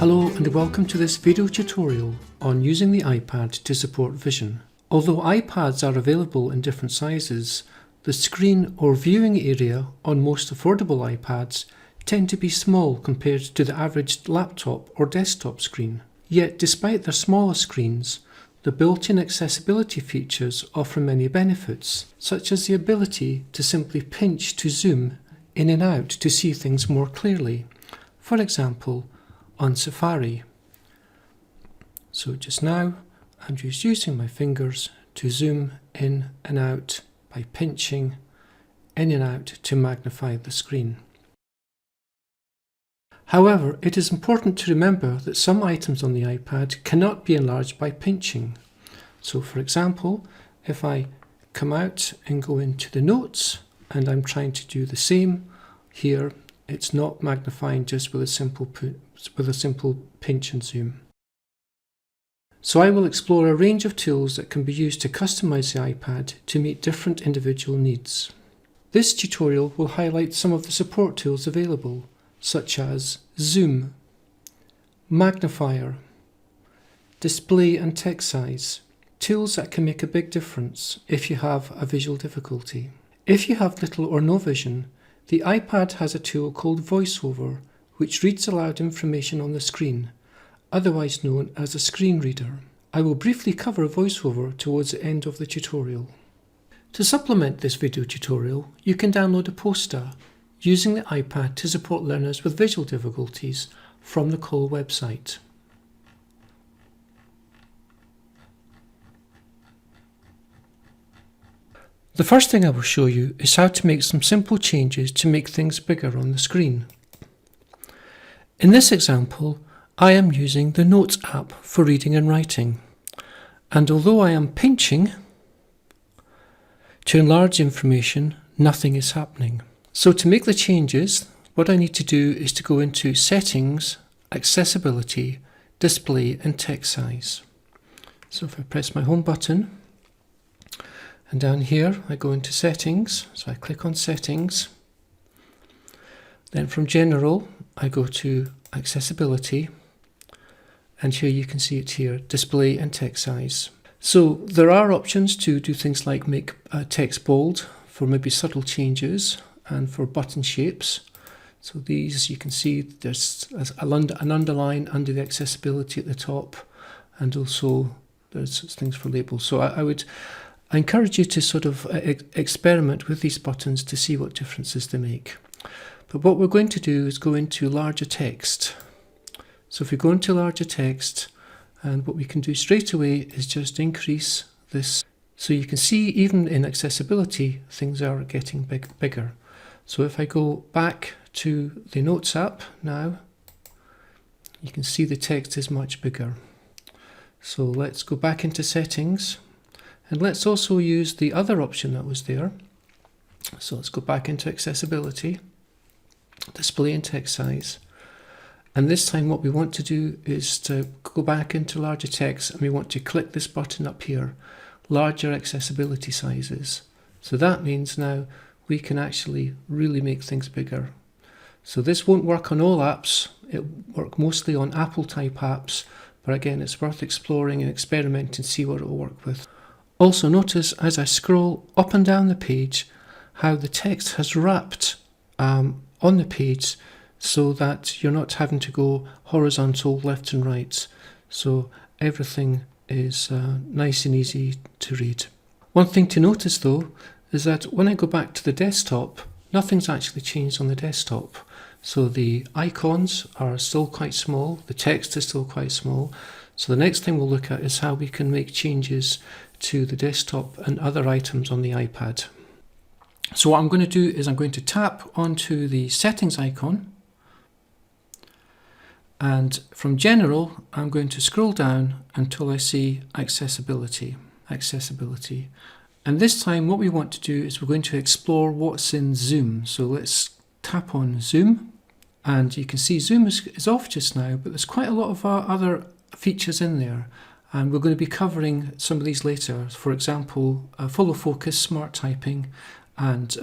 Hello and welcome to this video tutorial on using the iPad to support vision. Although iPads are available in different sizes, the screen or viewing area on most affordable iPads tend to be small compared to the average laptop or desktop screen. Yet despite their smaller screens, the built-in accessibility features offer many benefits, such as the ability to simply pinch to zoom in and out to see things more clearly. For example, on Safari. So just now I'm just using my fingers to zoom in and out by pinching in and out to magnify the screen. However, it is important to remember that some items on the iPad cannot be enlarged by pinching. So for example, if I come out and go into the notes and I'm trying to do the same here, it's not magnifying just with a simple pinch and zoom. So I will explore a range of tools that can be used to customize the iPad to meet different individual needs. This tutorial will highlight some of the support tools available, such as Zoom, Magnifier, Display and Text Size, tools that can make a big difference if you have a visual difficulty. If you have little or no vision, the iPad has a tool called VoiceOver, which reads aloud information on the screen, otherwise known as a screen reader. I will briefly cover VoiceOver towards the end of the tutorial. To supplement this video tutorial, you can download a poster using the iPad to support learners with visual difficulties from the COL website. The first thing I will show you is how to make some simple changes to make things bigger on the screen. In this example, I am using the Notes app for reading and writing, and although I am pinching to enlarge information, nothing is happening. So to make the changes, what I need to do is to go into Settings, Accessibility, Display and Text Size. So if I press my home button, and down here I go into Settings, so I click on Settings. Then from General I go to Accessibility, and here you can see it here, Display and Text Size. So there are options to do things like make text bold for maybe subtle changes and for button shapes. So these you can see there's an underline under the accessibility at the top, and also there's things for labels. So I encourage you to sort of experiment with these buttons to see what differences they make. But what we're going to do is go into larger text. So if we go into larger text, and what we can do straight away is just increase this. So you can see even in accessibility, things are getting bigger. So if I go back to the Notes app now, you can see the text is much bigger. So let's go back into Settings. And let's also use the other option that was there. So let's go back into Accessibility, Display and Text Size. And this time what we want to do is to go back into larger text, and we want to click this button up here, Larger Accessibility Sizes. So that means now we can actually really make things bigger. So this won't work on all apps, it will work mostly on Apple type apps, but again it's worth exploring and experimenting to see what it will work with. Also notice as I scroll up and down the page how the text has wrapped on the page so that you're not having to go horizontal left and right. So everything is nice and easy to read. One thing to notice though is that when I go back to the desktop, nothing's actually changed on the desktop. So the icons are still quite small, the text is still quite small. So the next thing we'll look at is how we can make changes to the desktop and other items on the iPad. So what I'm going to do is I'm going to tap onto the settings icon, and from General I'm going to scroll down until I see Accessibility. And this time what we want to do is we're going to explore what's in Zoom. So let's tap on Zoom, and you can see Zoom is off just now, but there's quite a lot of other features in there. And we're going to be covering some of these later. For example, follow focus, smart typing, and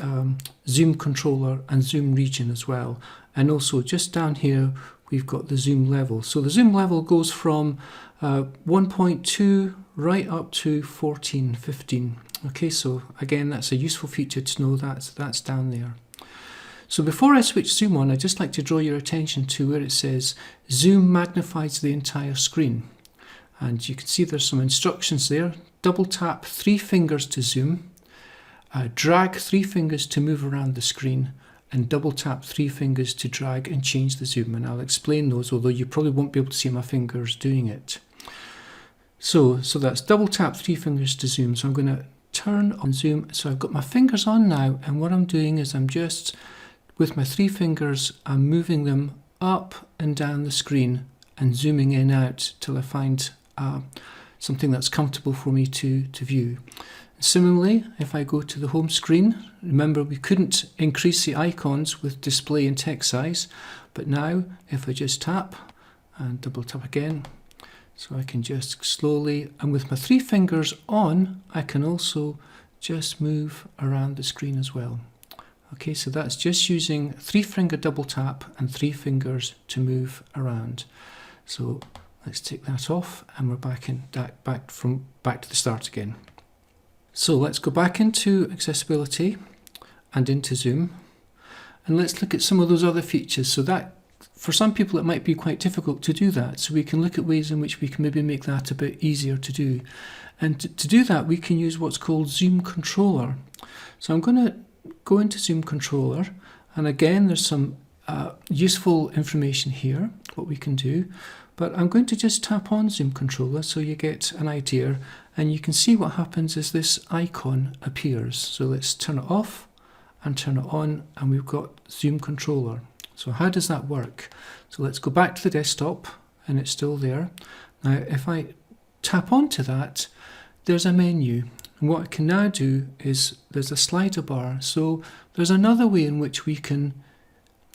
Zoom controller and Zoom region as well. And also just down here we've got the zoom level. So the zoom level goes from 1.2 right up to 14, 15. Okay, so again, that's a useful feature to know that's down there. So before I switch zoom on, I'd just like to draw your attention to where it says zoom magnifies the entire screen. And you can see there's some instructions there. Double tap 3 fingers to zoom, drag 3 fingers to move around the screen, and double tap 3 fingers to drag and change the zoom. And I'll explain those, although you probably won't be able to see my fingers doing it. So that's double tap 3 fingers to zoom. So I'm going to turn on zoom. So I've got my fingers on now, and what I'm doing is I'm just, with my 3 fingers, I'm moving them up and down the screen and zooming in out till I find something that's comfortable for me to view. Similarly, if I go to the home screen, remember we couldn't increase the icons with display and text size, but now if I just tap and double tap again, so I can just slowly, and with my 3 fingers on, I can also just move around the screen as well. Okay, so that's just using 3 finger double tap and 3 fingers to move around. So let's take that off, and we're back to the start again. So let's go back into accessibility and into zoom, and let's look at some of those other features. So that, for some people, it might be quite difficult to do that. So we can look at ways in which we can maybe make that a bit easier to do. And to do that, we can use what's called Zoom Controller. So I'm going to go into Zoom Controller, and again, there's some useful information here, what we can do. But I'm going to just tap on Zoom Controller so you get an idea, and you can see what happens is this icon appears. So let's turn it off and turn it on, and we've got Zoom Controller. So how does that work? So let's go back to the desktop, and it's still there. Now if I tap onto that, there's a menu, and what I can now do is there's a slider bar. So there's another way in which we can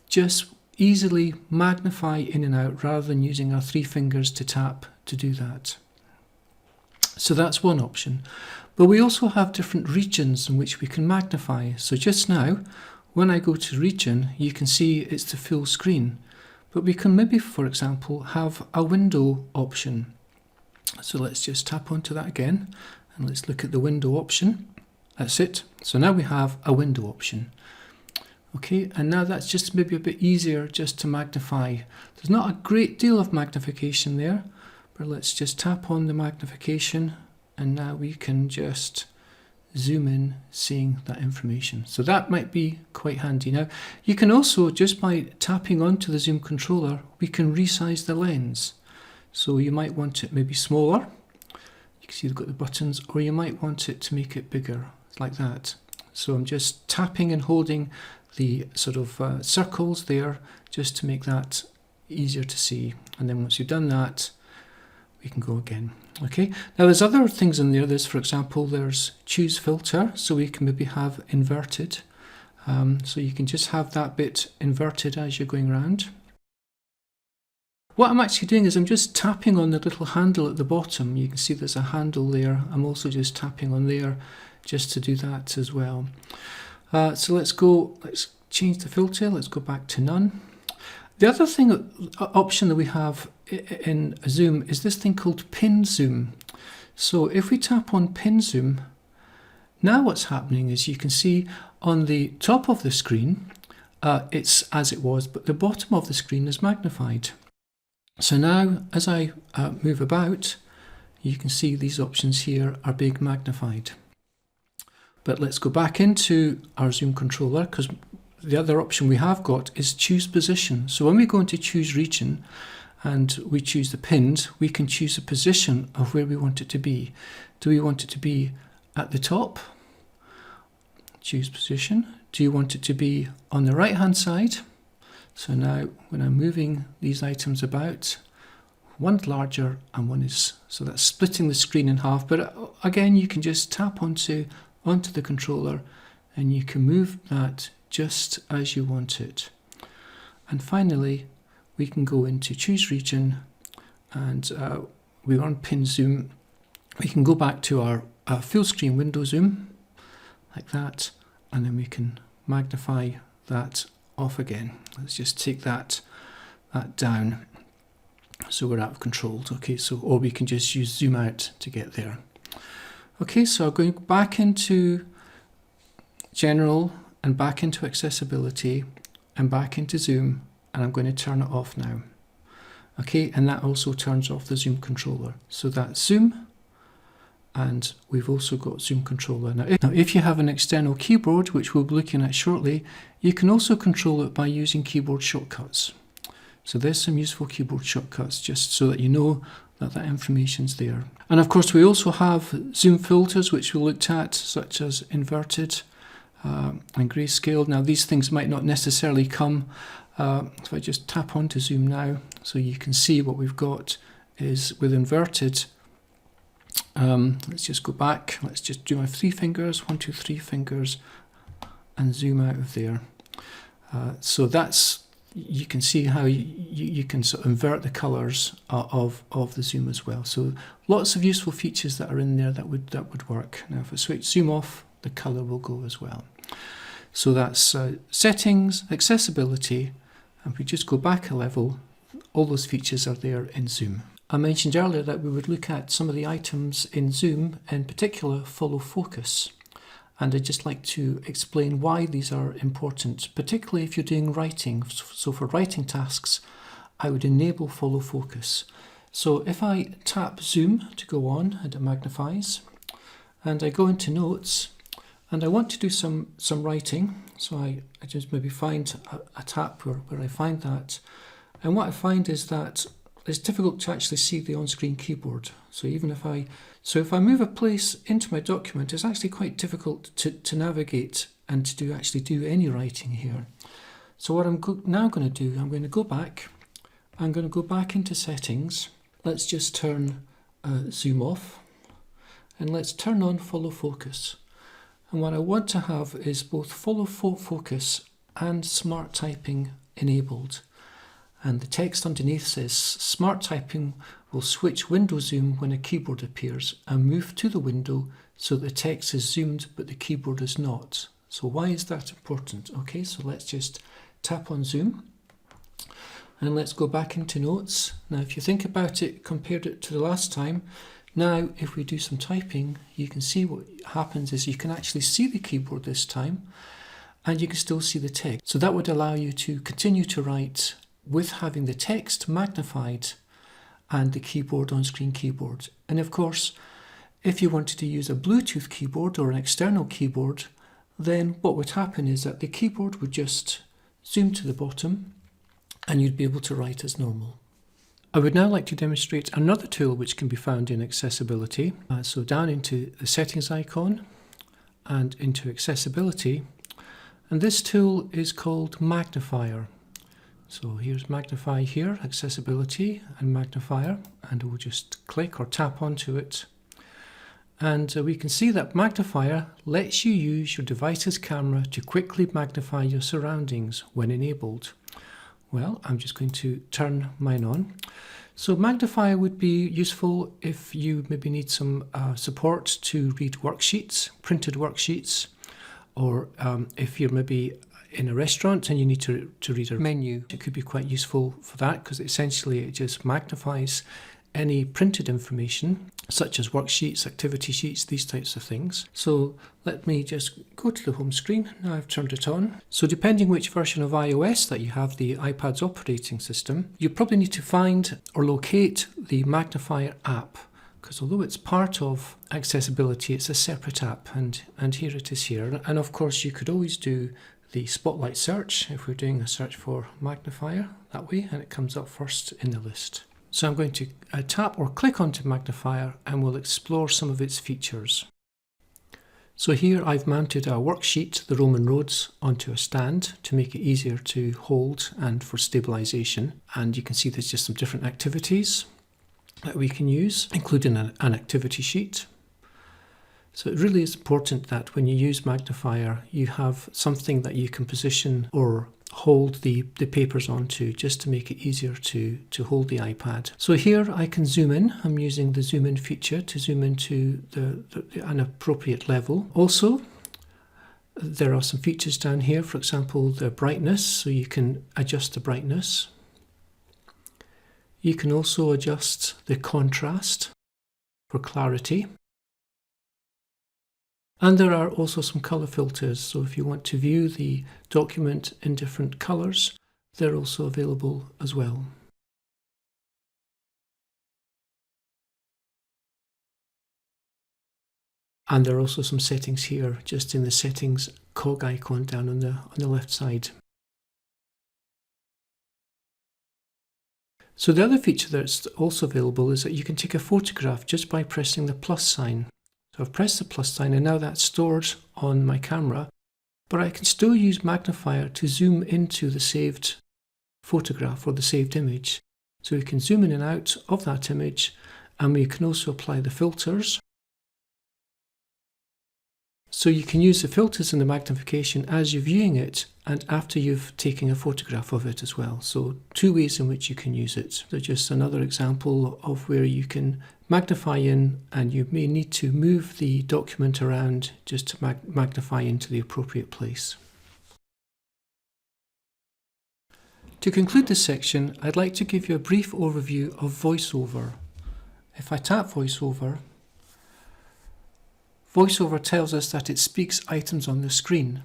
just easily magnify in and out rather than using our 3 fingers to tap to do that. So that's one option. But we also have different regions in which we can magnify. So just now, when I go to region, you can see it's the full screen. But we can maybe, for example, have a window option. So let's just tap onto that again, and let's look at the window option. That's it. So now we have a window option. Okay, and now that's just maybe a bit easier just to magnify. There's not a great deal of magnification there, but let's just tap on the magnification, and now we can just zoom in, seeing that information. So that might be quite handy. Now, you can also, just by tapping onto the Zoom Controller, we can resize the lens. So you might want it maybe smaller. You can see they've got the buttons, or you might want it to make it bigger, like that. So I'm just tapping and holding the sort of circles there just to make that easier to see. And then once you've done that, we can go again. Okay, now there's other things in there. There's, for example, there's choose filter, so we can maybe have inverted. So you can just have that bit inverted as you're going around. What I'm actually doing is I'm just tapping on the little handle at the bottom. You can see there's a handle there. I'm also just tapping on there just to do that as well. So let's change the filter. Let's go back to none. The other option that we have in Zoom is this thing called pin zoom. So if we tap on pin zoom, now what's happening is you can see on the top of the screen, it's as it was, but the bottom of the screen is magnified. So now as I move about, you can see these options here are big magnified. But let's go back into our Zoom Controller, because the other option we have got is choose position. So when we go into choose region and we choose the pinned, we can choose the position of where we want it to be. Do we want it to be at the top? Choose position. Do you want it to be on the right hand side? So now when I'm moving these items about, one's larger and one is, so that's splitting the screen in half. But again, you can just tap onto the controller and you can move that just as you want it. And finally, we can go into choose region, and we're on pin zoom. We can go back to our full screen window zoom like that, and then we can magnify that off again. Let's just take that that down so we're out of control. Okay, so or we can just use zoom out to get there. Okay, so I'm going back into general and back into accessibility and back into zoom, and I'm going to turn it off now. Okay, and that also turns off the zoom controller. So that's zoom, and we've also got zoom controller. Now if you have an external keyboard, which we'll be looking at shortly, you can also control it by using keyboard shortcuts. So there's some useful keyboard shortcuts just so that you know that that information's there. And of course we also have zoom filters, which we looked at, such as inverted and grayscale. Now these things might not necessarily come, if I just tap onto zoom now, so you can see what we've got is with inverted. Let's just go back, let's just do my 3 fingers, 1, 2, 3 fingers, and zoom out of there. So that's, you can see how you can sort of invert the colours of the zoom as well. So lots of useful features that are in there that would work. Now if I switch zoom off, the colour will go as well. So that's settings, accessibility, and if we just go back a level, all those features are there in zoom. I mentioned earlier that we would look at some of the items in zoom, in particular follow focus. And I'd just like to explain why these are important, particularly if you're doing writing. So for writing tasks, I would enable follow focus. So if I tap zoom to go on and it magnifies, and I go into notes, and I want to do some writing, so I just maybe find a tab where I find that. And what I find is that it's difficult to actually see the on-screen keyboard. So even if I move a place into my document, it's actually quite difficult to navigate and to actually do any writing here. So what I'm now going to do, I'm going to go back. I'm going to go back into settings. Let's just turn zoom off, and let's turn on follow focus. And what I want to have is both follow focus and smart typing enabled. And the text underneath says smart typing will switch window zoom when a keyboard appears and move to the window so the text is zoomed but the keyboard is not. So why is that important? Okay, so let's just tap on zoom and let's go back into notes. Now if you think about it, compared it to the last time, now if we do some typing, you can see what happens is you can actually see the keyboard this time and you can still see the text. So that would allow you to continue to write with having the text magnified and the keyboard on-screen keyboard. And of course, if you wanted to use a Bluetooth keyboard or an external keyboard, then what would happen is that the keyboard would just zoom to the bottom and you'd be able to write as normal. I would now like to demonstrate another tool which can be found in accessibility. So down into the settings icon and into accessibility, and this tool is called Magnifier. So here's Magnify here, accessibility and Magnifier, and we'll just click or tap onto it. And we can see that Magnifier lets you use your device's camera to quickly magnify your surroundings when enabled. Well, I'm just going to turn mine on. So Magnifier would be useful if you maybe need some support to read worksheets, printed worksheets, or if you're maybe in a restaurant and you need to read a menu. It could be quite useful for that because essentially it just magnifies any printed information such as worksheets, activity sheets, these types of things. So let me just go to the home screen. Now I've turned it on. So depending which version of iOS that you have, the iPad's operating system, you probably need to find or locate the Magnifier app, because although it's part of accessibility, it's a separate app, and here it is here. And of course you could always do the spotlight search if we're doing a search for Magnifier that way, and it comes up first in the list. So I'm going to tap or click onto Magnifier and we'll explore some of its features. So here I've mounted a worksheet, the Roman roads, onto a stand to make it easier to hold and for stabilisation. And you can see there's just some different activities that we can use, including an activity sheet. So it really is important that when you use Magnifier, you have something that you can position or hold the papers onto just to make it easier to hold the iPad. So here I can zoom in. I'm using the zoom in feature to zoom into an appropriate level. Also, there are some features down here, for example, the brightness, so you can adjust the brightness. You can also adjust the contrast for clarity. And there are also some colour filters, so if you want to view the document in different colours, they're also available as well. And there are also some settings here, just in the settings cog icon down on the left side. So the other feature that's also available is that you can take a photograph just by pressing the plus sign. So I've pressed the plus sign and now that's stored on my camera, but I can still use Magnifier to zoom into the saved photograph or the saved image. So we can zoom in and out of that image, and we can also apply the filters. So you can use the filters and the magnification as you're viewing it and after you've taken a photograph of it as well. So two ways in which you can use it. So just another example of where you can magnify in, and you may need to move the document around just to magnify into the appropriate place. To conclude this section, I'd like to give you a brief overview of VoiceOver. If I tap VoiceOver, VoiceOver tells us that it speaks items on the screen.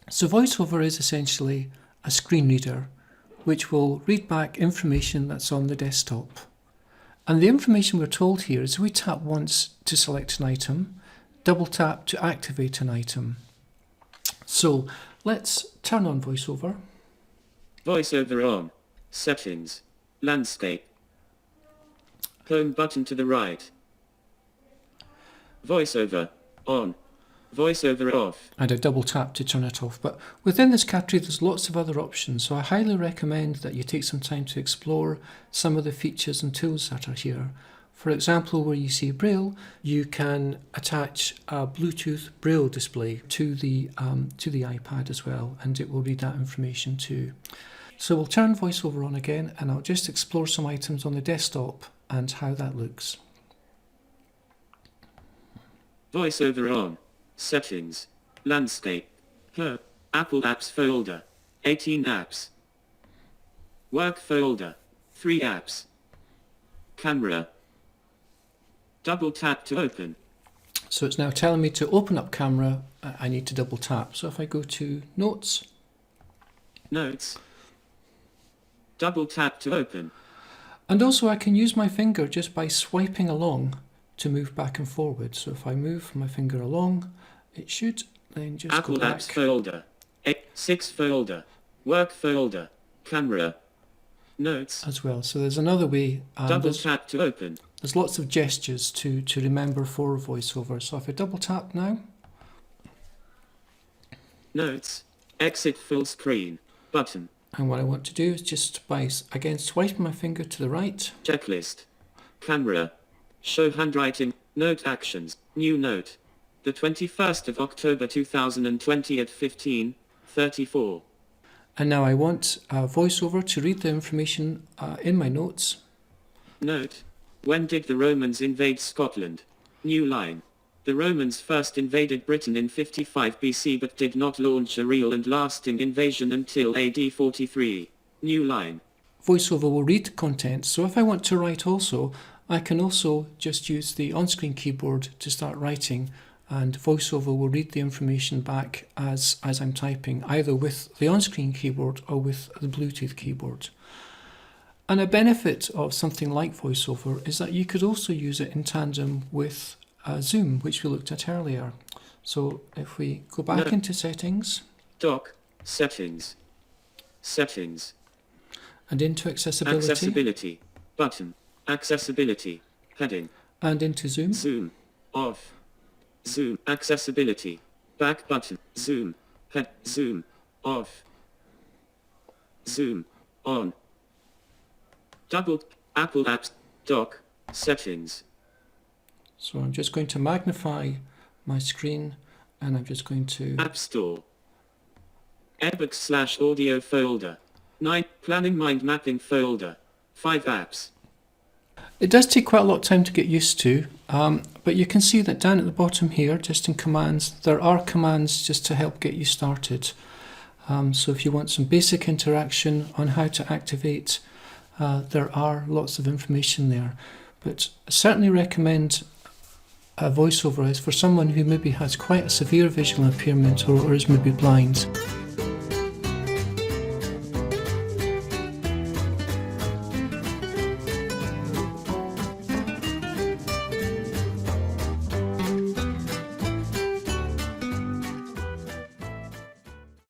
So VoiceOver is essentially a screen reader which will read back information that's on the desktop. And the information we're told here is we tap once to select an item, double tap to activate an item. So let's turn on VoiceOver. VoiceOver on. Settings. Landscape. Home button to the right. VoiceOver on. VoiceOver off. And I double tap to turn it off. But within this category there's lots of other options, so I highly recommend that you take some time to explore some of the features and tools that are here. For example, where you see Braille, you can attach a Bluetooth Braille display to the iPad as well, and it will read that information too. So we'll turn VoiceOver on again, and I'll just explore some items on the desktop and how that looks. VoiceOver on. Settings. Landscape. Her. Apple Apps folder. 18 apps. Work folder. 3 apps. Camera. Double tap to open. So it's now telling me to open up camera. I need to double tap. So if I go to Notes. Notes. Double tap to open. And also I can use my finger just by swiping along to move back and forward. So if I move my finger along, it should then just Apple go back. Apps folder. 6 folder. Work folder. Camera. Notes. As well. So there's another way. Double tap to open. There's lots of gestures to remember for VoiceOver. So if I double tap now. Notes. Exit full screen. Button. And what I want to do is just by, again, swiping my finger to the right. Checklist. Camera. Show handwriting. Note actions. New note. The 21st of October 2020 at 15:34. And now I want VoiceOver to read the information in my notes. Note. When did the Romans invade Scotland? New line. The Romans first invaded Britain in 55 BC but did not launch a real and lasting invasion until AD 43. New line. VoiceOver will read the content, so if I want to write also, I can also just use the on-screen keyboard to start writing, and VoiceOver will read the information back as I'm typing, either with the on-screen keyboard or with the Bluetooth keyboard. And a benefit of something like VoiceOver is that you could also use it in tandem with Zoom, which we looked at earlier. So if we go back into settings. Dock. Settings. Settings. And into accessibility. Accessibility. Button. Accessibility. Heading. And into Zoom. Zoom. Off. Zoom. Accessibility. Back button. Zoom. Head. Zoom. Off. Zoom. On. Double. Apple Apps. Dock. Settings. So I'm just going to magnify my screen, and I'm just going to... App Store. ebooks/audio folder. 9. Planning mind mapping folder. 5 apps. It does take quite a lot of time to get used to, but you can see that down at the bottom here, just in commands, there are commands just to help get you started. So if you want some basic interaction on how to activate there are lots of information there. But I certainly recommend a voiceover as for someone who maybe has quite a severe visual impairment or is maybe blind.